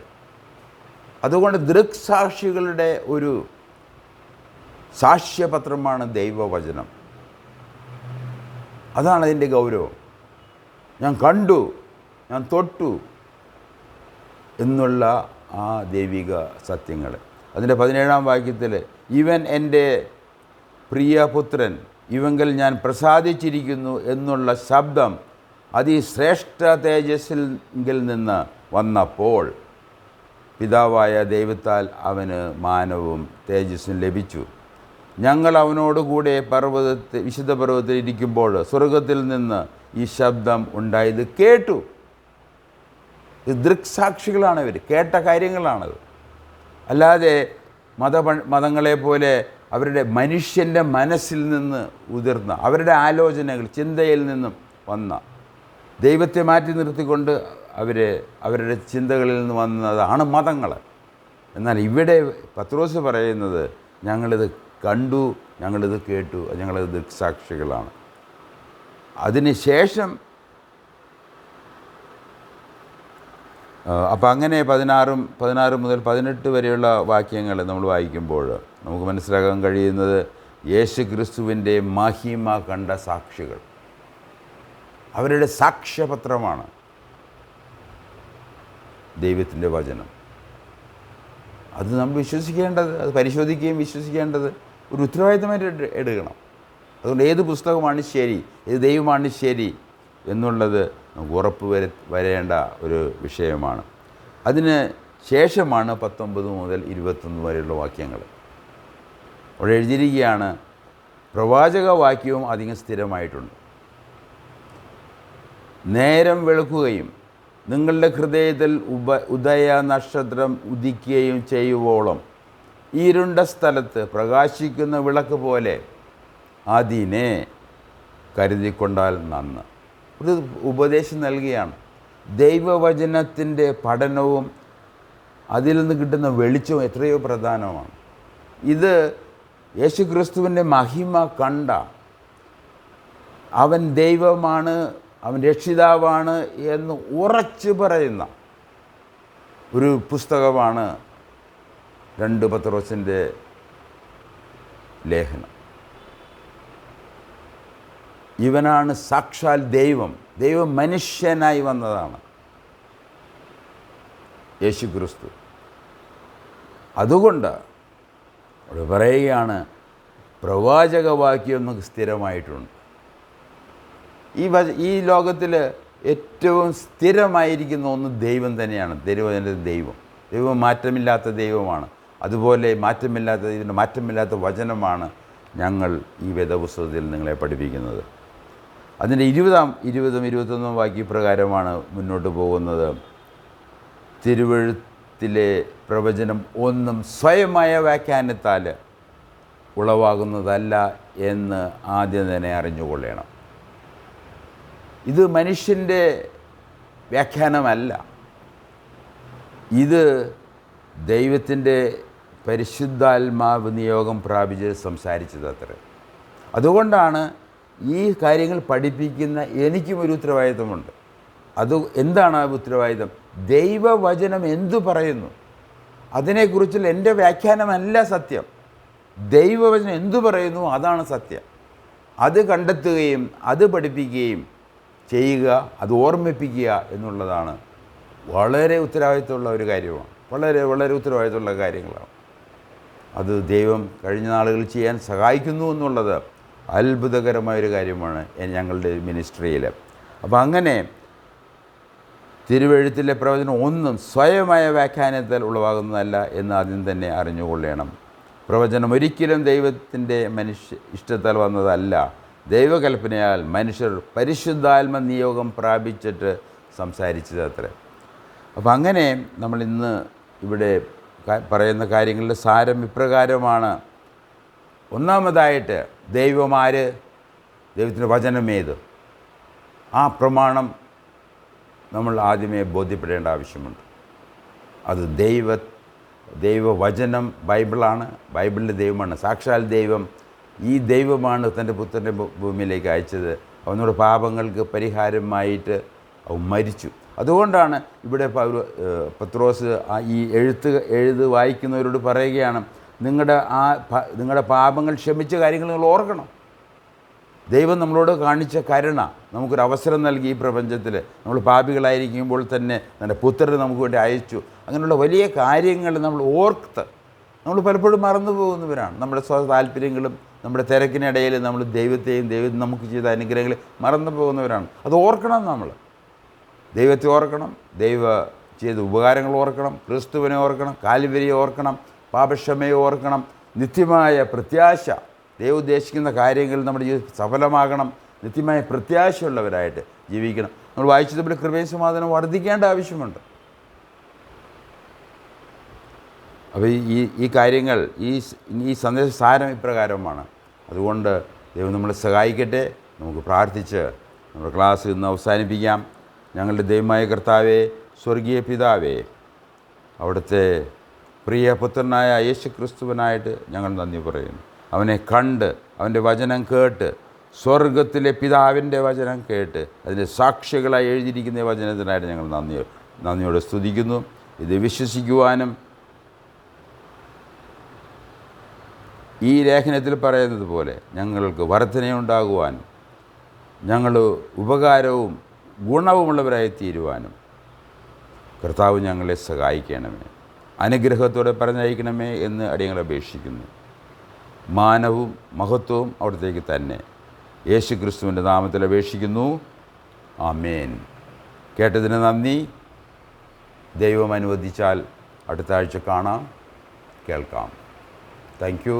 അതുകൊണ്ട് ദൃക്സാക്ഷികളുടെ ഒരു സാക്ഷ്യപത്രമാണ് ദൈവവചനം. അതാണ് അതിൻ്റെ ഗൗരവം. ഞാൻ കണ്ടു, ഞാൻ തൊട്ടു എന്നുള്ള ആ ദൈവിക സത്യങ്ങൾ. അതിൻ്റെ 17ആം വാക്യത്തിൽ ഇവൻ എൻ്റെ പ്രിയപുത്രൻ, ഇവങ്കിൽ ഞാൻ പ്രസാദിച്ചിരിക്കുന്നു എന്നുള്ള ശബ്ദം അതിശ്രേഷ്ഠ തേജസ്സിൽ നിന്ന് വന്നപ്പോൾ പിതാവായ ദൈവത്താൽ അവന് മാനവും തേജസ്സും ലഭിച്ചു. ഞങ്ങൾ അവനോടുകൂടെ വിശുദ്ധ പർവ്വതത്തിൽ ഇരിക്കുമ്പോൾ സ്വർഗത്തിൽ നിന്ന് ഈ ശബ്ദം ഉണ്ടായത് കേട്ടു. ഇത് ദൃക്സാക്ഷികളാണ് ഇവർ, കേട്ട കാര്യങ്ങളാണത്. അല്ലാതെ മതങ്ങളെ പോലെ അവരുടെ മനുഷ്യൻ്റെ മനസ്സിൽ നിന്ന് ഉതിർന്ന അവരുടെ ആലോചനകൾ ചിന്തയിൽ നിന്നും വന്ന ദൈവത്തെ മാറ്റി നിർത്തിക്കൊണ്ട് അവരുടെ ചിന്തകളിൽ നിന്ന് വന്നതാണ് മതങ്ങൾ. എന്നാൽ ഇവിടെ പത്രോസ് പറയുന്നത് ഞങ്ങളിത് കണ്ടു, ഞങ്ങളിത് കേട്ടു, ഞങ്ങളത് ദൃക്സാക്ഷികളാണ്. അതിനുശേഷം അപ്പം അങ്ങനെ 16 മുതൽ 18 വരെയുള്ള വാക്യങ്ങൾ നമ്മൾ വായിക്കുമ്പോൾ നമുക്ക് മനസ്സിലാക്കാൻ കഴിയുന്നത് യേശു ക്രിസ്തുവിൻ്റെ മഹിമ കണ്ട സാക്ഷികൾ, അവരുടെ സാക്ഷ്യപത്രമാണ് ദൈവത്തിൻ്റെ വചനം. അത് നമ്മൾ വിശ്വസിക്കേണ്ടത്, അത് പരിശോധിക്കുകയും വിശ്വസിക്കേണ്ടത് ഒരു ഉത്തരവാദിത്തമായിട്ട് എടുക്കണം. അതുകൊണ്ട് ഏത് പുസ്തകമാണ് ശരി, ഏത് ദൈവമാണ് ശരി എന്നുള്ളത് നമുക്ക് ഉറപ്പ് വരേണ്ട ഒരു വിഷയമാണ്. അതിന് ശേഷമാണ് 19 മുതൽ 21 വരെയുള്ള വാക്യങ്ങൾ. അവിടെ എഴുതിയിരിക്കുകയാണ്, പ്രവാചക വാക്യവും അധികം സ്ഥിരമായിട്ടുണ്ട്. നേരം വെളുക്കുകയും നിങ്ങളുടെ ഹൃദയത്തിൽ ഉദയ നക്ഷത്രം ഉദിക്കുകയും ചെയ്യുവോളം ഇരുണ്ട സ്ഥലത്ത് പ്രകാശിക്കുന്ന വിളക്ക് പോലെ അതിനെ കരുതിക്കൊണ്ടാൽ നന്ന്. ഒരു ഉപദേശം നൽകുകയാണ്. ദൈവവചനത്തിൻ്റെ പഠനവും അതിൽ നിന്ന് കിട്ടുന്ന വെളിച്ചവും എത്രയോ പ്രധാനമാണ്. ഇത് യേശുക്രിസ്തുവിൻ്റെ മഹിമ കണ്ട, അവൻ ദൈവമാണ്, അവൻ രക്ഷിതാവാണ് എന്ന് ഉറച്ചു പറയുന്ന ഒരു പുസ്തകമാണ് 2 പത്രോസിൻ്റെ ലേഖനം. ഇവനാണ് സാക്ഷാൽ ദൈവം മനുഷ്യനായി വന്നതാണ് യേശുക്രിസ്തു. അതുകൊണ്ട് അവിടെ പറയുകയാണ്, പ്രവാചകവാക്യം നമുക്ക് സ്ഥിരമായിട്ടുണ്ട്. ഈ ലോകത്തിൽ ഏറ്റവും സ്ഥിരമായിരിക്കുന്ന ഒന്ന് ദൈവം തന്നെയാണ്. ദൈവം മാറ്റമില്ലാത്ത ദൈവമാണ്. അതുപോലെ ഇതിൻ്റെ മാറ്റമില്ലാത്ത വചനമാണ് ഞങ്ങൾ ഈ വേദപുസ്തകത്തിൽ നിങ്ങളെ പഠിപ്പിക്കുന്നത്. അതിൻ്റെ 20, 21 വാക്യപ്രകാരമാണ് മുന്നോട്ട് പോകുന്നത്. തിരുവെഴുത്തിലെ പ്രവചനം ഒന്നും സ്വയമായ വ്യാഖ്യാനത്താൽ ഉളവാകുന്നതല്ല എന്ന് ആദ്യം തന്നെ അറിഞ്ഞുകൊള്ളണം. ഇത് മനുഷ്യൻ്റെ വ്യാഖ്യാനമല്ല, ഇത് ദൈവത്തിൻ്റെ പരിശുദ്ധാത്മാവ് നിയോഗം പ്രാപിച്ച് സംസാരിച്ചത് അത്ര. അതുകൊണ്ടാണ് ഈ കാര്യങ്ങൾ പഠിപ്പിക്കുന്ന എനിക്കും ഒരു ഉത്തരവാദിത്വമുണ്ട്. അത് എന്താണ് ആ ഉത്തരവാദിത്വം? ദൈവവചനം എന്തു പറയുന്നു അതിനെക്കുറിച്ചുള്ള എൻ്റെ വ്യാഖ്യാനമല്ല സത്യം. ദൈവവചനം എന്തു പറയുന്നു അതാണ് സത്യം. അത് കണ്ടെത്തുകയും അത് പഠിപ്പിക്കുകയും ചെയ്യുക, അത് ഓർമ്മിപ്പിക്കുക എന്നുള്ളതാണ് വളരെ ഉത്തരവാദിത്തമുള്ള ഒരു കാര്യമാണ്. വളരെ വളരെ ഉത്തരവാദിത്തമുള്ള കാര്യങ്ങളാണ്. അത് ദൈവം കഴിഞ്ഞ നാളുകളിൽ ചെയ്യാൻ സഹായിക്കുന്നു എന്നുള്ളത് അത്ഭുതകരമായൊരു കാര്യമാണ് ഞങ്ങളുടെ മിനിസ്ട്രിയിൽ. അപ്പോൾ അങ്ങനെ തിരുവെഴുത്തിലെ പ്രവചനം ഒന്നും സ്വയമായ വ്യാഖ്യാനത്തിൽ ഉളവാകുന്നതല്ല എന്ന് ആദ്യം തന്നെ അറിഞ്ഞുകൊള്ളണം. പ്രവചനം ഒരിക്കലും ദൈവത്തിൻ്റെ ഇഷ്ടത്താൽ വന്നതല്ല, ദൈവകൽപ്പനയാൽ മനുഷ്യർ പരിശുദ്ധാത്മ നിയോഗം പ്രാപിച്ചിട്ട് സംസാരിച്ചത് അത്ര. അപ്പം അങ്ങനെ നമ്മൾ ഇന്ന് ഇവിടെ പറയുന്ന കാര്യങ്ങളുടെ സാരം ഇപ്രകാരമാണ്. ഒന്നാമതായിട്ട് ദൈവമാര്, ദൈവത്തിൻ്റെ വചനമേത്, ആ പ്രമാണം നമ്മൾ ആദ്യമേ ബോധ്യപ്പെടേണ്ട ആവശ്യമുണ്ട്. അത് ദൈവവചനം ബൈബിളാണ്. ബൈബിളിൻ്റെ ദൈവമാണ്, സാക്ഷാൽ ദൈവം. ഈ ദൈവമാണ് തൻ്റെ പുത്രൻ്റെ ഭൂമിയിലേക്ക് അയച്ചത്. അവനോട് പാപങ്ങൾക്ക് പരിഹാരമായിട്ട് അവൻ മരിച്ചു. അതുകൊണ്ടാണ് ഇവിടെ പത്രോസ് ഈ എഴുത്ത് വായിക്കുന്നവരോട് പറയുകയാണ്, നിങ്ങളുടെ പാപങ്ങൾ ക്ഷമിച്ച കാര്യങ്ങൾ നിങ്ങൾ ഓർക്കണം. ദൈവം നമ്മളോട് കാണിച്ച കരുണ, നമുക്കൊരു അവസരം നൽകി. ഈ പ്രപഞ്ചത്തിൽ നമ്മൾ പാപികളായിരിക്കുമ്പോൾ തന്നെ തൻ്റെ പുത്രനെ നമുക്ക് വേണ്ടി അയച്ചു. അങ്ങനെയുള്ള വലിയ കാര്യങ്ങൾ നമ്മൾ നമ്മൾ പലപ്പോഴും മറന്നു പോകുന്നവരാണ്. നമ്മുടെ താല്പര്യങ്ങളും നമ്മുടെ തിരക്കിനിടയിൽ നമ്മൾ ദൈവം നമുക്ക് ചെയ്ത അനുഗ്രഹങ്ങൾ മറന്നു പോകുന്നവരാണ്. അത് ഓർക്കണം. നമ്മൾ ദൈവത്തെ ഓർക്കണം, ചെയ്ത ഉപകാരങ്ങൾ ഓർക്കണം, ക്രിസ്തുവിനെ ഓർക്കണം, കാൽവരിയെ ഓർക്കണം, പാപക്ഷമയെ ഓർക്കണം, നിത്യമായ പ്രത്യാശ, ദൈവം ഉദ്ദേശിക്കുന്ന കാര്യങ്ങൾ നമ്മുടെ ജീവിതത്തിൽ സഫലമാകണം, നിത്യമായ പ്രത്യാശയുള്ളവരായിട്ട് ജീവിക്കണം. നമ്മൾ വായിച്ചതുപോലെ കൃപയും സമാധാനം വർദ്ധിക്കേണ്ട ആവശ്യമുണ്ട്. അപ്പോൾ ഈ കാര്യങ്ങൾ ഈ സന്ദേശ സാരം ഇപ്രകാരമാണ്. അതുകൊണ്ട് ദൈവം നമ്മളെ സഹായിക്കട്ടെ. നമുക്ക് പ്രാർത്ഥിച്ച് നമ്മുടെ ക്ലാസ് ഇന്ന് അവസാനിപ്പിക്കാം. ഞങ്ങളുടെ ദൈവമായ കർത്താവേ, സ്വർഗീയ പിതാവേ, അവിടുത്തെ പ്രിയ പുത്രനായ യേശു ക്രിസ്തുവിനായിട്ട് ഞങ്ങൾ നന്ദി പറയുന്നു. അവനെ കണ്ട് അവൻ്റെ വചനം കേട്ട്, സ്വർഗത്തിലെ പിതാവിൻ്റെ വചനം കേട്ട് അതിൻ്റെ സാക്ഷികളായി എഴുതിയിരിക്കുന്ന വചനത്തിനായിട്ട് ഞങ്ങൾ നന്ദിയോടെ സ്തുതിക്കുന്നു. ഇത് വിശ്വസിക്കുവാനും ഈ ലേഖനത്തിൽ പറയുന്നത് പോലെ ഞങ്ങൾക്ക് വർധനയുണ്ടാകുവാനും ഞങ്ങൾ ഉപകാരവും ഗുണവുമുള്ളവരായി തീരുവാനും കർത്താവ് ഞങ്ങളെ സഹായിക്കണമേ. അനുഗ്രഹത്തോടെ പറഞ്ഞയക്കണമേ എന്ന് അടിയങ്ങൾ അപേക്ഷിക്കുന്നു. മാനവും മഹത്വവും അവിടത്തേക്ക് തന്നെ യേശു ക്രിസ്തുവിൻ്റെ നാമത്തിൽ അപേക്ഷിക്കുന്നു. ആമേൻ. കേട്ടതിന് നന്ദി. ദൈവം അനുവദിച്ചാൽ അടുത്ത ആഴ്ച കാണാം, കേൾക്കാം. Thank you.